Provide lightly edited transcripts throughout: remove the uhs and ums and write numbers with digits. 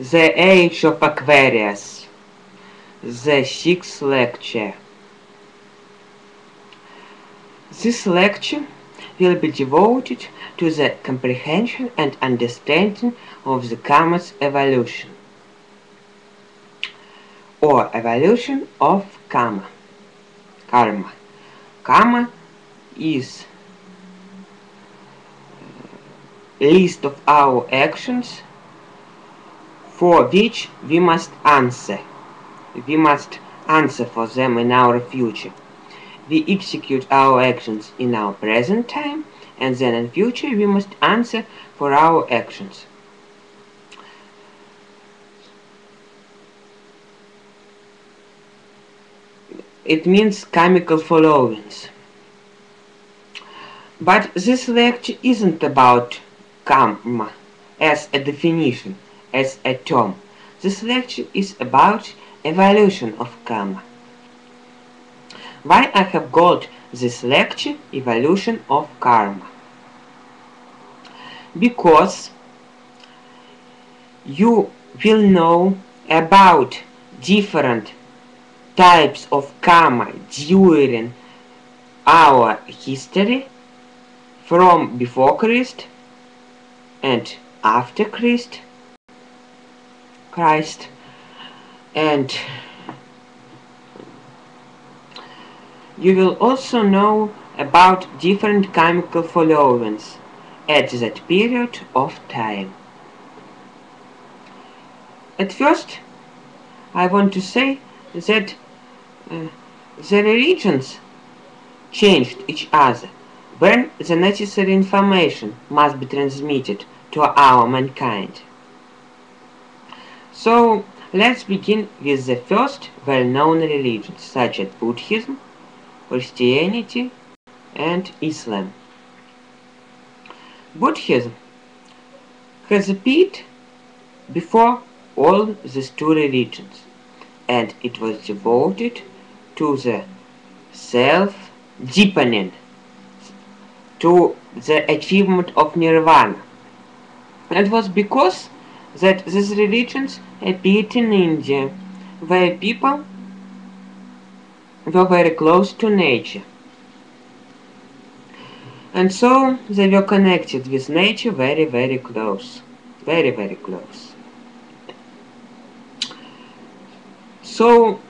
The Age of Aquarius, the sixth lecture. This lecture will be devoted to the comprehension and understanding of the karma's evolution, or evolution of karma. Karma is a list of our actions for which we must answer. We must answer for them in our future. We execute our actions in our present time, and then in future we must answer for our actions. It means karmical followings. But this lecture isn't about karma as a definition, as a term. This lecture is about evolution of karma. Why I have called this lecture Evolution of Karma? Because you will know about different types of karma during our history, from before Christ and after Christ, and you will also know about different karmical followings at that period of time. At first, I want to say that the religions changed each other when the necessary information must be transmitted to our mankind. So let's begin with the first well-known religions, such as Buddhism, Christianity, and Islam. Buddhism has appeared before all these two religions, and it was devoted to the self-deepening, to the achievement of nirvana. It was because that these religions appeared in India, where people were very close to nature. And so they were connected with nature very, very close. Very, very close. So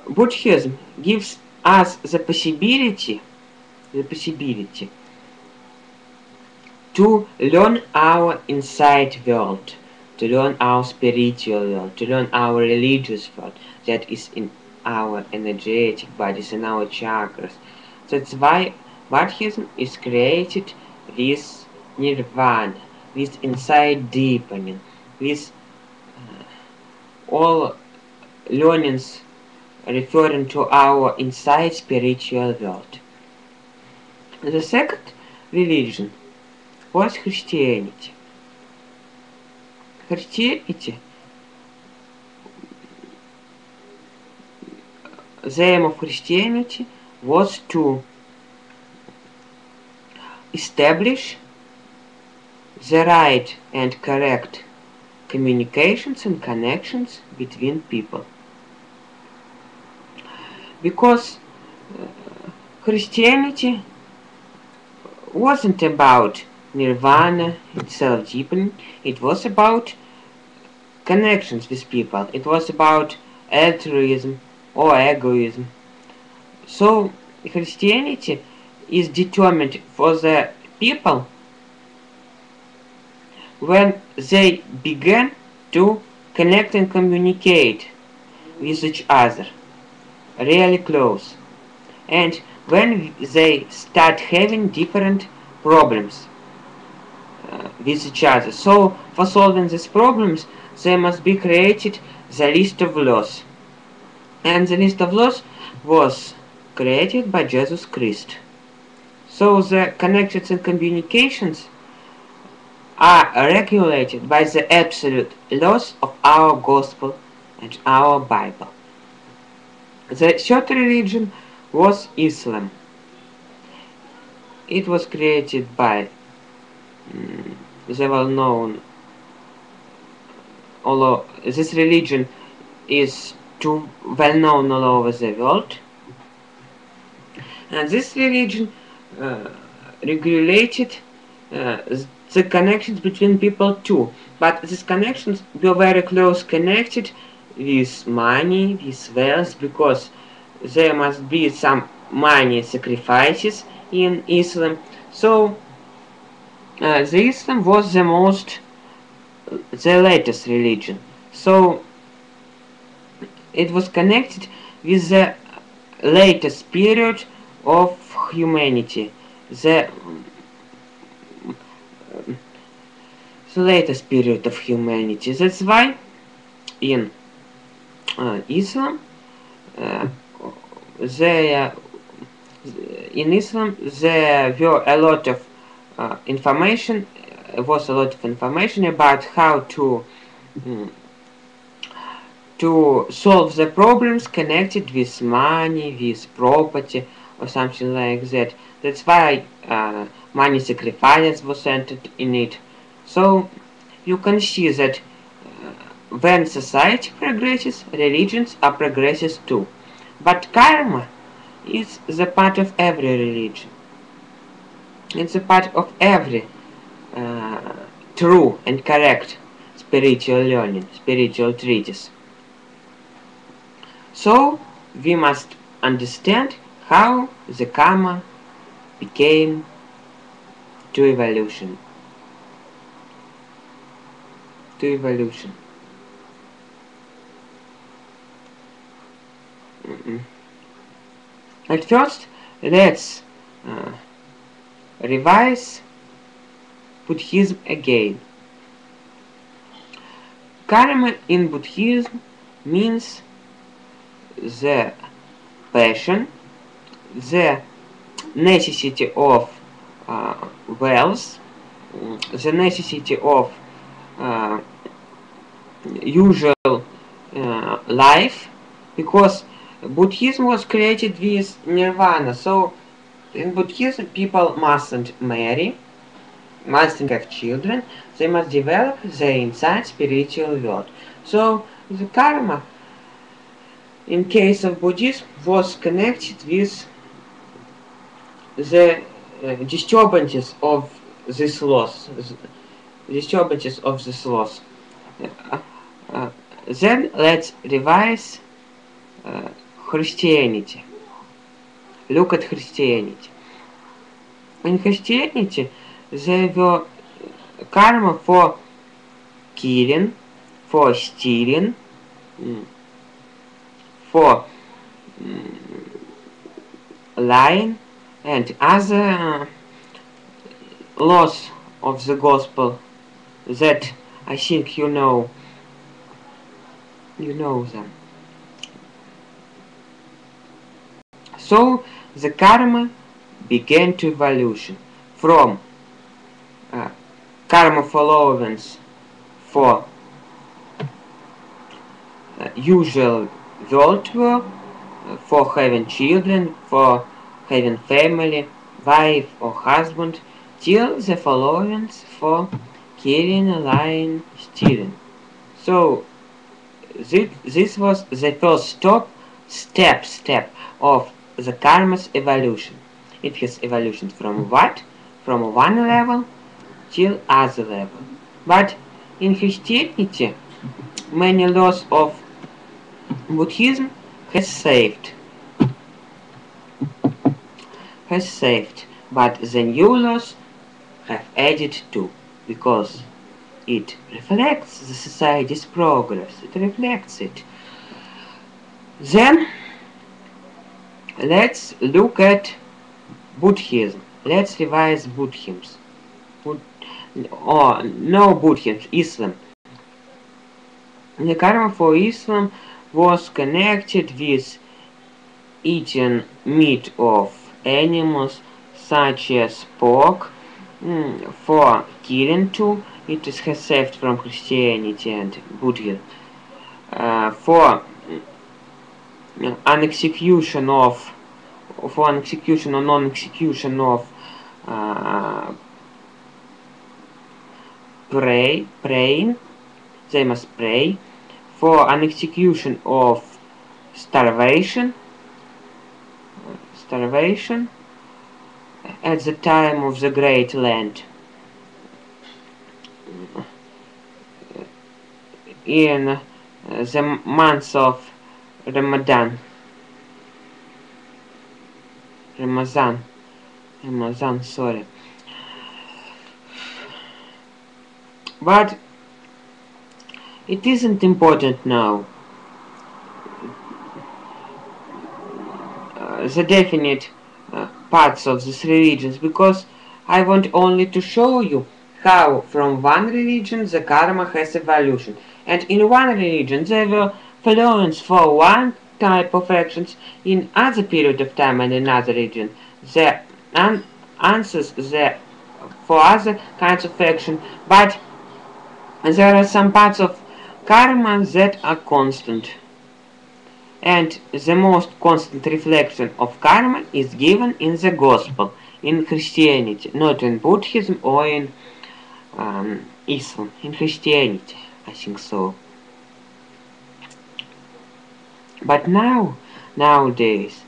Buddhism gives us the possibility to learn our inside world, to learn our spiritual world, to learn our religious world that is in our energetic bodies, in our chakras. That's why Buddhism is created with nirvana, with inside deepening, with all learnings referring to our inside spiritual world. The second religion was Christianity. Christianity, the aim of Christianity was to establish the right and correct communications and connections between people. Because Christianity wasn't about nirvana and self-deepening, it was about connections with people, it was about altruism or egoism. So Christianity is determined for the people when they began to connect and communicate with each other really close, and when they start having different problems with each other. So for solving these problems there must be created the list of laws, and the list of laws was created by Jesus Christ. So the connections and communications are regulated by the absolute laws of our gospel and our Bible. The third religion was Islam. It was created by the well known. Although this religion is too well known all over the world, and this religion uh, regulated uh, the connections between people too. But these connections were very close connected with money, with wealth, because there must be some money sacrifices in Islam. So the Islam was the latest religion. So it was connected with the latest period of humanity, the latest period of humanity. That's why in Islam, uh, there in Islam there were a lot of information. Was a lot of information about how mm, to solve the problems connected with money, with property, or something like that. That's why money sacrifices was entered in it. So you can see that when society progresses, religions are progresses too. But karma is the part of every religion. It's a part of every uh, true and correct spiritual learning, spiritual treatise. So we must understand how the karma became to evolution. To evolution. At first, let's revise Buddhism again. Karma in Buddhism means the passion, the necessity of wealth, the necessity of uh, usual life, because Buddhism was created with nirvana. So in Buddhism, people mustn't marry, mustn't have children. They must develop their inside spiritual world. So the karma, in case of Buddhism, was connected with the disturbances of this loss. Disturbances of this loss. Uh, then let's revise Christianity. Look at Christianity. In Christianity, there were karma for killing, for stealing, for lying, and other laws of the gospel that I think you know them. So the karma began to evolution from karma followance for usual world work, for having children, for having family, wife or husband, till the followance for killing, lying, stealing. So this was the first step of the karma's evolution. It has evolution from what? From one level till other level. But in Christianity, many laws of Buddhism has saved, but the new laws have added too, because it reflects the society's progress. It reflects it. Then let's look at Buddhism. Let's revise Buddhism. Buddhism, Islam. The karma for Islam was connected with eating meat of animals such as pork. For killing too, it has saved from Christianity and Buddhism. For an execution or non-execution of praying. They must pray for an execution of starvation at the time of the Great Lent in the month of Ramadan. Ramazan, sorry. But it isn't important now. The definite parts of these religions, because I want only to show you how from one religion the karma has evolution, and in one religion there were followings for one type of actions, in other period of time and in another region the answers there for other kinds of action, but there are some parts of karma that are constant. And the most constant reflection of karma is given in the gospel, in Christianity, not in Buddhism or in Islam, in Christianity, I think so. But nowadays,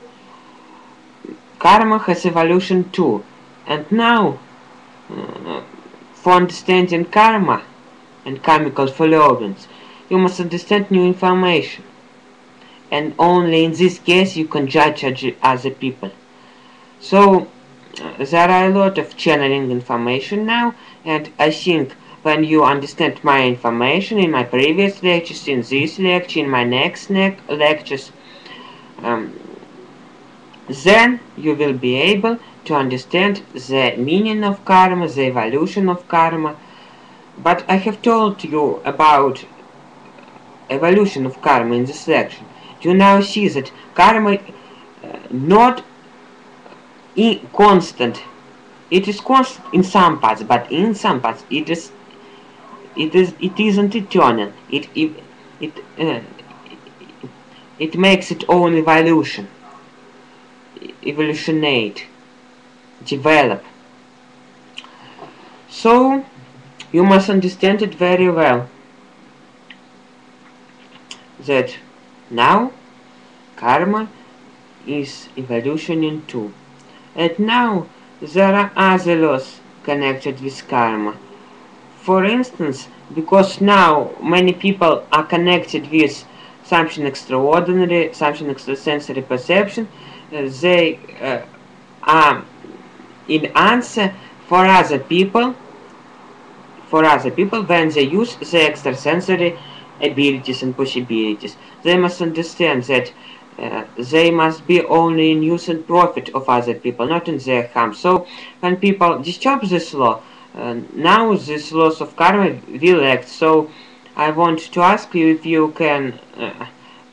karma has evolution too, and now, for understanding karma and karmical followings, you must understand new information, and only in this case you can judge other people. So there are a lot of channeling information now, and I think when you understand my information in my previous lectures, in this lecture, in my next lectures, then you will be able to understand the meaning of karma, the evolution of karma. But I have told you about evolution of karma in this lecture. You now see that karma not constant. It is constant in some parts, but in some parts it isn't eternal. It makes its own evolutionate, develop. So you must understand it very well. That now karma is evolutioning too. And now there are other laws connected with karma. For instance, because now many people are connected with something extraordinary, something extrasensory perception, they are in answer for other people when they use the extrasensory abilities and possibilities. They must understand that they must be only in use and profit of other people, not in their harm. So when people disturb this law, now these laws of karma will act. So I want to ask you if you can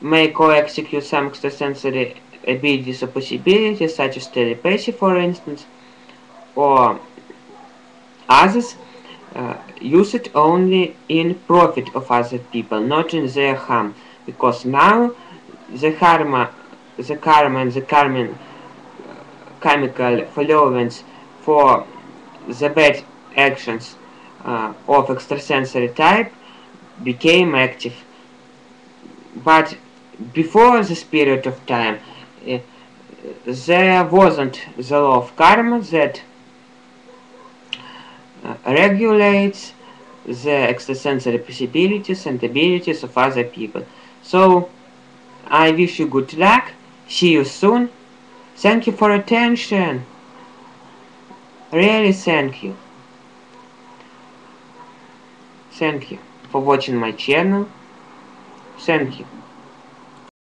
make or execute some extrasensory abilities or possibilities, such as telepathy, for instance, or others. Use it only in profit of other people, not in their harm, because now the karma and the karmical followings for the bad actions of extrasensory type became active. But before this period of time, there wasn't the law of karma that regulates the extrasensory possibilities and abilities of other people. So I wish you good luck. See you soon. Thank you for attention. Really thank you. Thank you for watching my channel. Thank you.